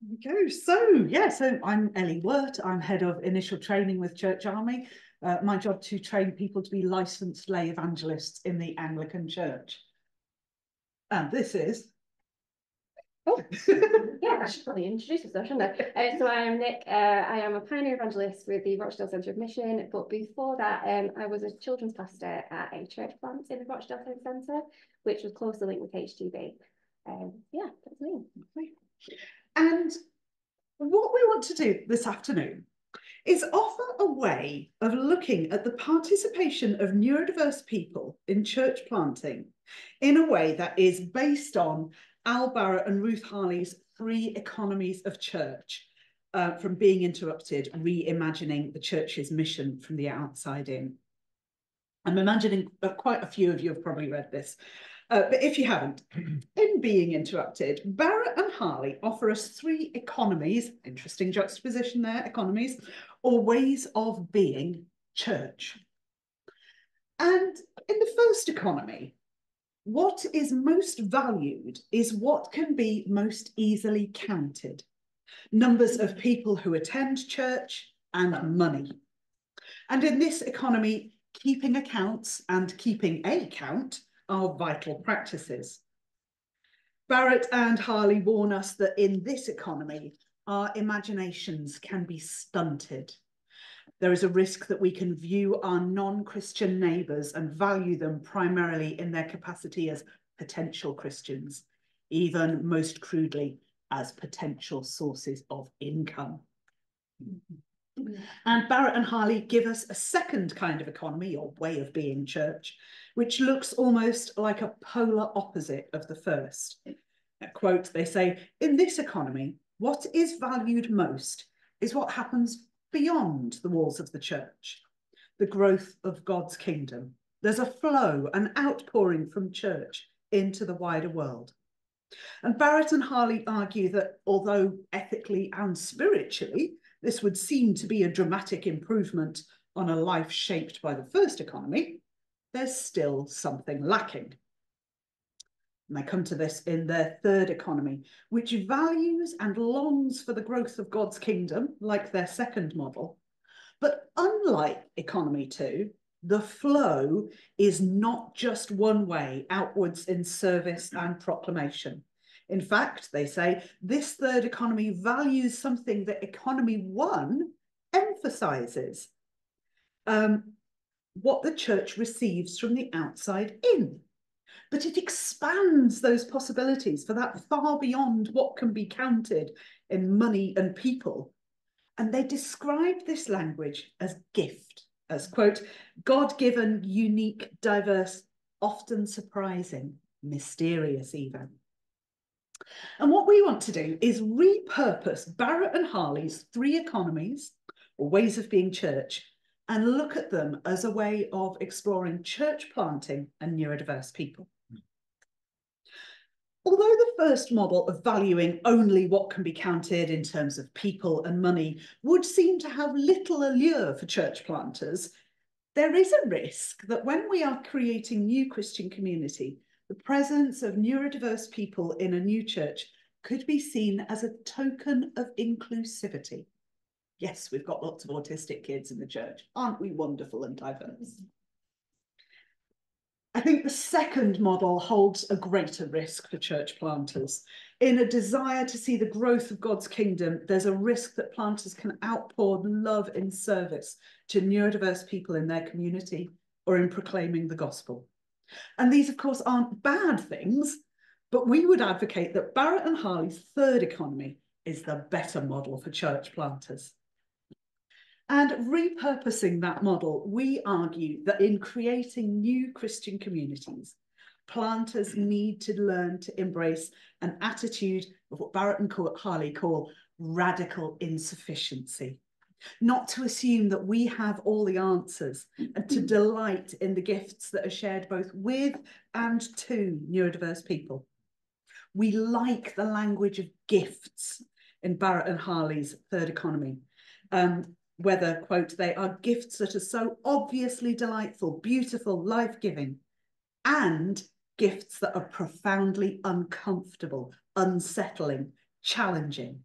We go. So I'm Elli Wort. I'm head of initial training with Church Army. My job to train people to be licensed lay evangelists in the Anglican Church. And this is. Oh, yeah, I should probably introduce myself, shouldn't I? So I am Nick. I am a pioneer evangelist with the Rochdale Centre of Mission. But before that, I was a children's pastor at a church plant in the Rochdale Centre, which was closely linked with HTB. Yeah, that's me. And what we want to do this afternoon is offer a way of looking at the participation of neurodiverse people in church planting in a way that is based on Al Barrett and Ruth Harley's 3 economies of church, from being interrupted, reimagining the church's mission from the outside in. I'm imagining quite a few of you have probably read this. But if you haven't, in Being Interrupted, Barrett and Harley offer us 3 economies, interesting juxtaposition there, economies, or ways of being church. And in the first economy, what is most valued is what can be most easily counted. Numbers of people who attend church and money. And in this economy, keeping accounts and keeping a count are vital practices. Barrett and Harley warn us that in this economy, our imaginations can be stunted. There is a risk that we can view our non-Christian neighbours and value them primarily in their capacity as potential Christians, even most crudely as potential sources of income. And Barrett and Harley give us a second kind of economy or way of being church, which looks almost like a polar opposite of the first. Quote, they say, in this economy, what is valued most is what happens beyond the walls of the church, the growth of God's kingdom. There's a flow, an outpouring from church into the wider world. And Barrett and Harley argue that although ethically and spiritually, this would seem to be a dramatic improvement on a life shaped by the first economy, there's still something lacking. And they come to this in their third economy, which values and longs for the growth of God's kingdom, like their second model. But unlike economy 2, the flow is not just one way outwards in service and proclamation. In fact, they say, this third economy values something that economy 1 emphasizes, what the church receives from the outside in. But it expands those possibilities for that far beyond what can be counted in money and people. And they describe this language as gift, as, quote, God-given, unique, diverse, often surprising, mysterious even. And what we want to do is repurpose Barrett and Harley's 3 economies, or ways of being church, and look at them as a way of exploring church planting and neurodiverse people. Although the first model of valuing only what can be counted in terms of people and money would seem to have little allure for church planters, there is a risk that when we are creating new Christian community, the presence of neurodiverse people in a new church could be seen as a token of inclusivity. Yes, we've got lots of autistic kids in the church. Aren't we wonderful and diverse? I think the second model holds a greater risk for church planters. In a desire to see the growth of God's kingdom, there's a risk that planters can outpour love in service to neurodiverse people in their community or in proclaiming the gospel. And these, of course, aren't bad things, but we would advocate that Barrett and Harley's third economy is the better model for church planters. And repurposing that model, we argue that in creating new Christian communities, planters need to learn to embrace an attitude of what Barrett and Harley call radical insufficiency. Not to assume that we have all the answers, and to delight in the gifts that are shared both with and to neurodiverse people. We like the language of gifts in Barrett and Harley's third economy. Whether, quote, they are gifts that are so obviously delightful, beautiful, life-giving, and gifts that are profoundly uncomfortable, unsettling, challenging,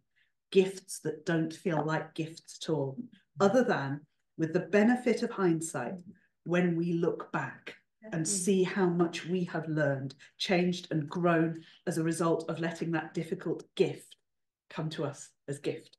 gifts that don't feel like gifts at all, other than with the benefit of hindsight, when we look back and see how much we have learned, changed and grown as a result of letting that difficult gift come to us as gift.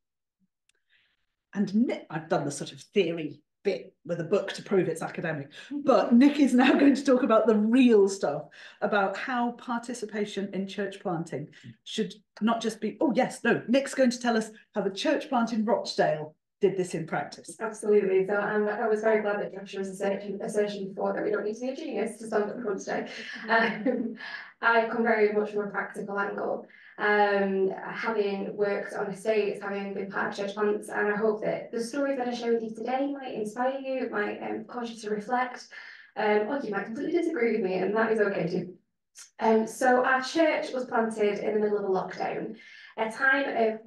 And Nick, I've done the sort of theory bit with a book to prove it's academic, but Nick is now going to talk about the real stuff, about how participation in church planting should not just be, oh yes, no, Nick's going to tell us how the church plant in Rochdale did this in practice. Absolutely. So I was very glad that Joshua was assertion before that we don't need to be a genius to stand up in front today. I come very much from a practical angle, having worked on estates, having been part of church plants, and I hope that the stories that I share with you today might inspire you, might cause you to reflect, or you might completely disagree with me, and that is okay too. So our church was planted in the middle of a lockdown, a time of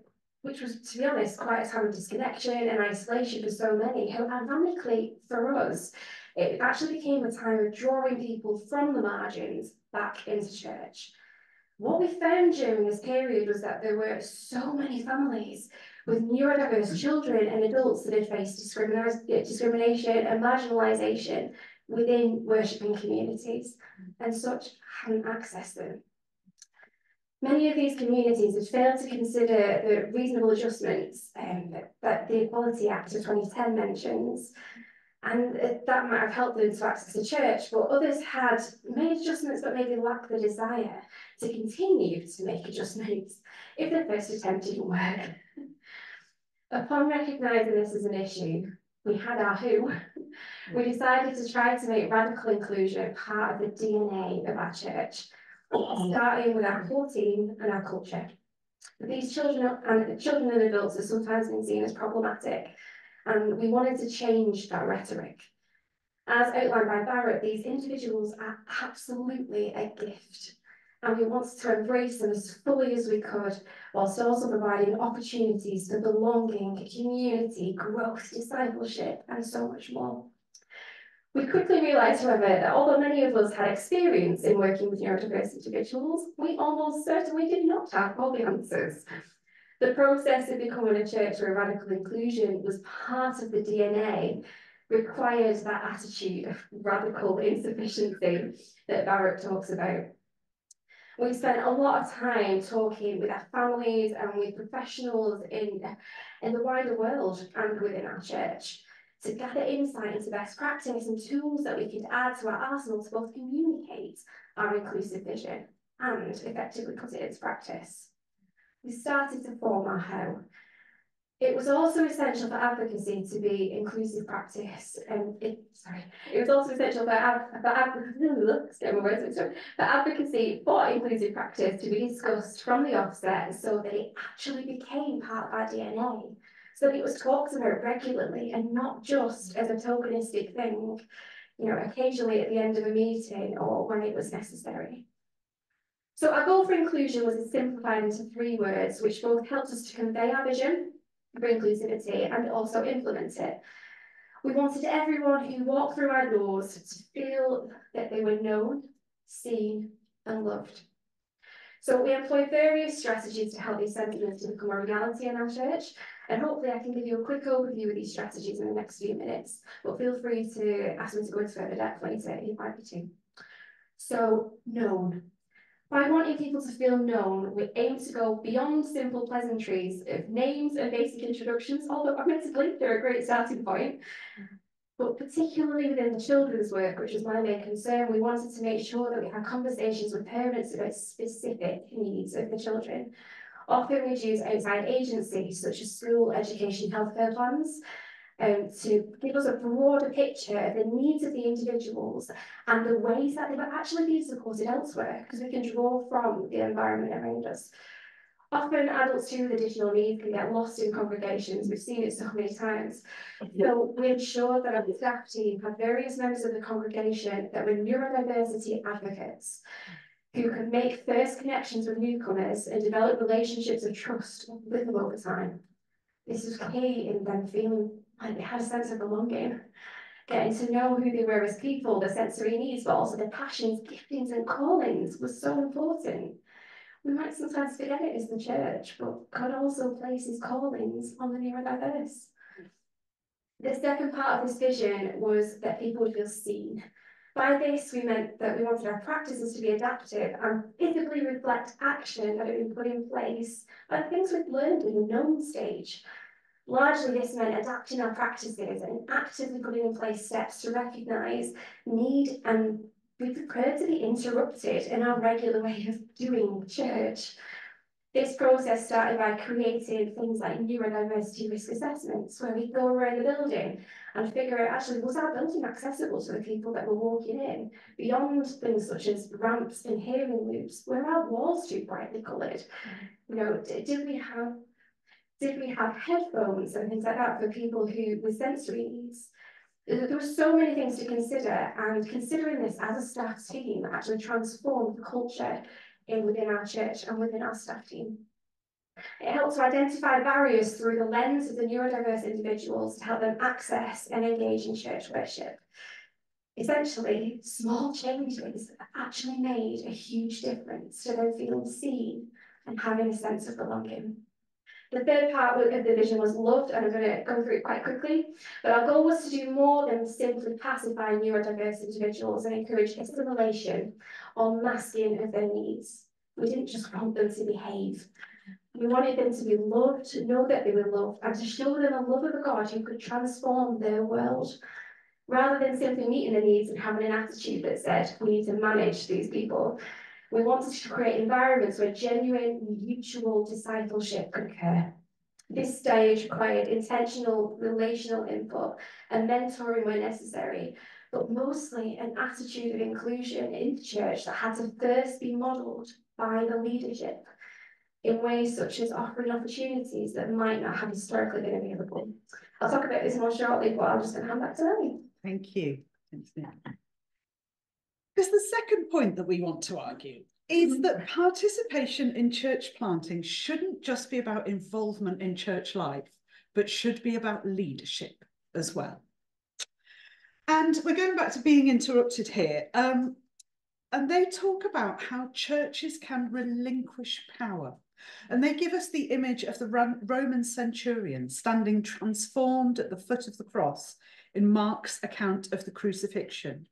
which was, to be honest, quite a time of disconnection and isolation for so many, who ironically, for us, it actually became a time of drawing people from the margins back into church. What we found during this period was that there were so many families with neurodiverse children and adults that had faced discrimination and marginalisation within worshipping communities, and such hadn't accessed them. Many of these communities had failed to consider the reasonable adjustments that the Equality Act of 2010 mentions, and that might have helped them to access the church, but others had made adjustments but maybe lacked the desire to continue to make adjustments if the first attempt didn't work. Upon recognising this as an issue, we had our who. We decided to try to make radical inclusion part of the DNA of our church, starting with our core team and our culture. These children and adults are sometimes been seen as problematic, and we wanted to change that rhetoric. As outlined by Barrett, these individuals are absolutely a gift, and we wanted to embrace them as fully as we could, whilst also providing opportunities for belonging, community, growth, discipleship, and so much more. We quickly realised, however, that although many of us had experience in working with neurodiverse individuals, we almost certainly did not have all the answers. The process of becoming a church where radical inclusion was part of the DNA required that attitude of radical insufficiency that Barrett talks about. We spent a lot of time talking with our families and with professionals in the wider world and within our church, to gather insight into best practice and tools that we could add to our arsenal to both communicate our inclusive vision and effectively put it into practice. We started to form our how. It was also essential for advocacy to be inclusive practice. It was also essential for advocacy for inclusive practice to be discussed from the offset, so that it actually became part of our DNA. So that it was talked about regularly and not just as a tokenistic thing, occasionally at the end of a meeting or when it was necessary. So our goal for inclusion was simplified into 3 words, which both helped us to convey our vision for inclusivity and also implement it. We wanted everyone who walked through our doors to feel that they were known, seen, and loved. So we employ various strategies to help these sentiments to become a reality in our church, and hopefully I can give you a quick overview of these strategies in the next few minutes, but feel free to ask me to go into further depth later if you'd like me to. So, known. By wanting people to feel known, we aim to go beyond simple pleasantries of names and basic introductions, although admittedly they're a great starting point. But particularly within the children's work, which was my main concern, we wanted to make sure that we had conversations with parents about specific needs of the children. Often we use outside agencies such as school, education, healthcare plans, to give us a broader picture of the needs of the individuals and the ways that they were actually being supported elsewhere, because we can draw from the environment around us. Often adults too with additional needs can get lost in congregations. We've seen it so many times. So we ensured that our staff team had various members of the congregation that were neurodiversity advocates, who could make first connections with newcomers and develop relationships of trust with them over time. This is key in them feeling like they had a sense of belonging, getting to know who they were as people, their sensory needs, but also their passions, giftings, and callings was so important. We might sometimes forget it as the church, but God also places callings on the neurodiverse. The second part of this vision was that people would feel seen. By this, we meant that we wanted our practices to be adaptive and visibly reflect action that had been put in place by the things we'd learned in the known stage. Largely, this meant adapting our practices and actively putting in place steps to recognise need and be prepared to be interrupted in our regular way of doing church. This process started by creating things like neurodiversity risk assessments, where we go around the building and figure out, actually, was our building accessible to the people that were walking in? Beyond things such as ramps and hearing loops, were our walls too brightly coloured? You know, did we have headphones and things like that for people who with sensory needs? There were so many things to consider, and considering this as a staff team actually transformed the culture within our church and within our staff team. It helps to identify barriers through the lens of the neurodiverse individuals to help them access and engage in church worship. Essentially, small changes actually made a huge difference to them feeling seen and having a sense of belonging. The third part of the vision was loved, and I'm going to go through it quite quickly, but our goal was to do more than simply pacify neurodiverse individuals and encourage assimilation or masking of their needs. We didn't just want them to behave. We wanted them to be loved, to know that they were loved, and to show them a love of a God who could transform their world. Rather than simply meeting the needs and having an attitude that said, we need to manage these people, we wanted to create environments where genuine mutual discipleship could occur. This stage required intentional relational input and mentoring where necessary, but mostly an attitude of inclusion in the church that had to first be modelled by the leadership in ways such as offering opportunities that might not have historically been available. I'll talk about this more shortly, but I'm just going to hand back to Elli. Thank you. Thanks, Nick. Because the second point that we want to argue is that participation in church planting shouldn't just be about involvement in church life, but should be about leadership as well. And we're going back to being interrupted here. And they talk about how churches can relinquish power. And they give us the image of the Roman centurion standing transformed at the foot of the cross in Mark's account of the crucifixion.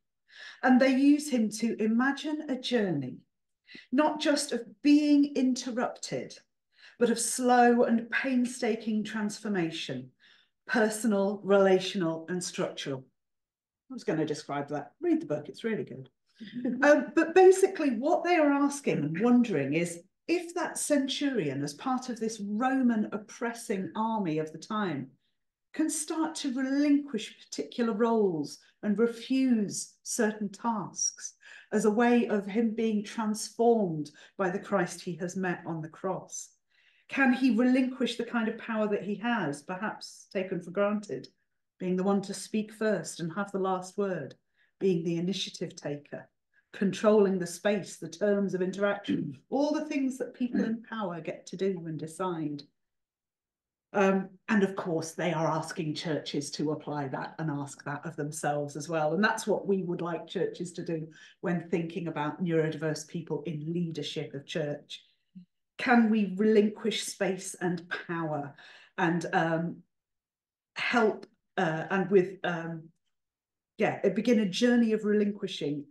And they use him to imagine a journey, not just of being interrupted, but of slow and painstaking transformation, personal, relational, and structural. I was going to describe that. Read the book, it's really good. But basically what they are asking and wondering is if that centurion, as part of this Roman oppressing army of the time, can start to relinquish particular roles and refuse certain tasks as a way of him being transformed by the Christ he has met on the cross. Can he relinquish the kind of power that he has, perhaps taken for granted, being the one to speak first and have the last word, being the initiative taker, controlling the space, the terms of interaction, all the things that people in power get to do and decide. And of course, they are asking churches to apply that and ask that of themselves as well. And that's what we would like churches to do when thinking about neurodiverse people in leadership of church. Can we relinquish space and power and help and with, begin a journey of relinquishing,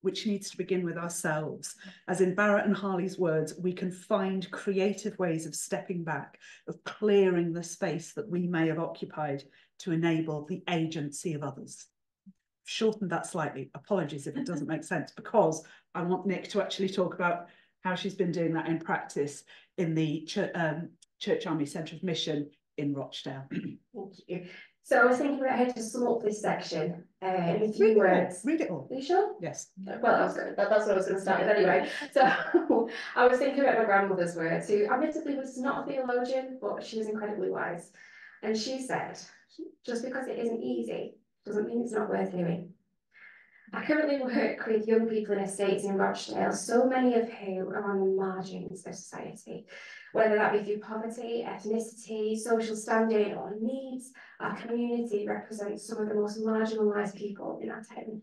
which needs to begin with ourselves. As in Barrett and Harley's words, we can find creative ways of stepping back, of clearing the space that we may have occupied to enable the agency of others. Shortened that slightly. Apologies if it doesn't make sense, because I want Nick to actually talk about how she's been doing that in practice in the Church Army Centre of Mission in Rochdale. Thank you. So I was thinking about how to sum up this section in a few words. Read it all. Are you sure? Yes. Well, that's what I was going to start with anyway. So I was thinking about my grandmother's words, who admittedly was not a theologian, but she was incredibly wise. And she said, just because it isn't easy doesn't mean it's not worth doing. I currently work with young people in estates in Rochdale, so many of who are on the margins of society, whether that be through poverty, ethnicity, social standing, or needs. Our community represents some of the most marginalised people in our town.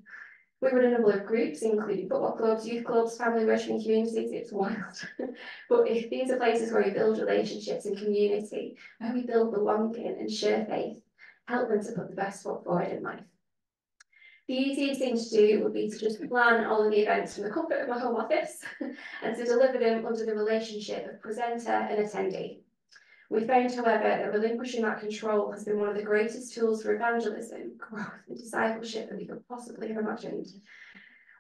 We run a number of groups, including football clubs, youth clubs, family worshiping communities. It's wild. But if these are places where we build relationships and community, where we build belonging and share faith, help them to put the best foot forward in life. The easiest thing to do would be to just plan all of the events from the comfort of my home office and to deliver them under the relationship of presenter and attendee. We found, however, that relinquishing that control has been one of the greatest tools for evangelism, growth, and discipleship that we could possibly have imagined.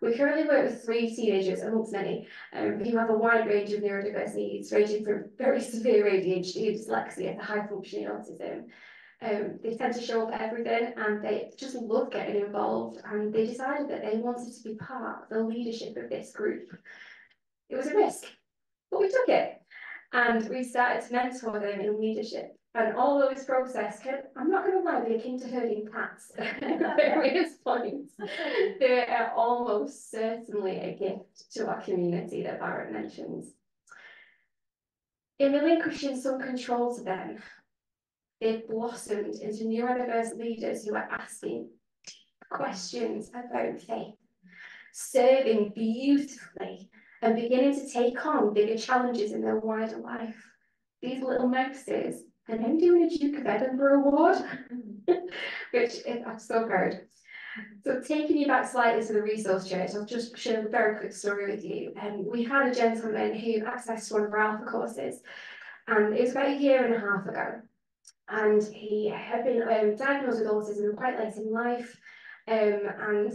We currently work with 3 teenagers, amongst many, who have a wide range of neurodiverse needs, ranging from very severe ADHD, dyslexia, to high-functioning autism. They tend to show up at everything and they just love getting involved, and they decided that they wanted to be part of the leadership of this group. It was a risk, but we took it. And we started to mentor them in leadership. And although this process can, I'm not going to lie, be akin to herding cats at various points, they are almost certainly a gift to our community that Barrett mentions. In relinquishing some control to them, they've blossomed into neurodiverse leaders who are asking questions about faith, serving beautifully, and beginning to take on bigger challenges in their wider life. These little mouses are now doing a Duke of Edinburgh award, which I'm so proud. So taking you back slightly to the Resource Church, I'll just share a very quick story with you. We had a gentleman who accessed one of our Alpha courses, and it was about 1.5 years ago. And he had been diagnosed with autism quite late in life, and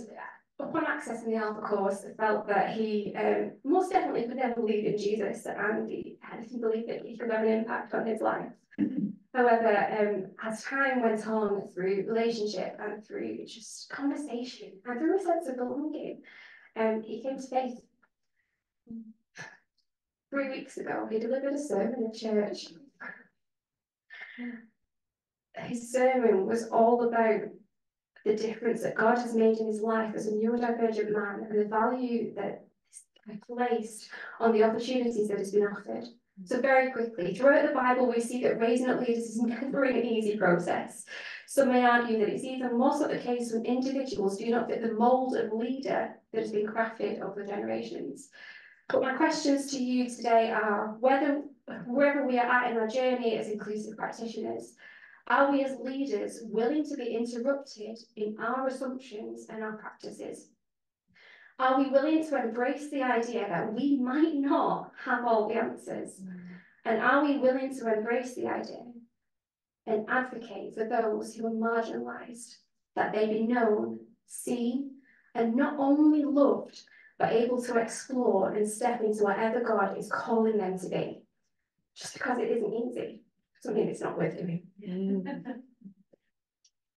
upon accessing the Alpha course, I felt that he most definitely could never believe in Jesus, and he didn't believe that he could have an impact on his life. However, as time went on, through relationship and through just conversation and through a sense of belonging, he came to faith. 3 weeks ago, he delivered a sermon in church. His sermon was all about the difference that God has made in his life as a neurodivergent man and the value that is placed on the opportunities that has been offered. So very quickly, throughout the Bible, we see that raising up leaders is never an easy process. Some may argue that it's even more so the case when individuals do not fit the mould of leader that has been crafted over generations. But my questions to you today are wherever we are at in our journey as inclusive practitioners, are we as leaders willing to be interrupted in our assumptions and our practices? Are we willing to embrace the idea that we might not have all the answers? And are we willing to embrace the idea and advocate for those who are marginalised, that they be known, seen, and not only loved, but able to explore and step into whatever God is calling them to be? Just because it isn't easy doesn't mean it's not worth doing.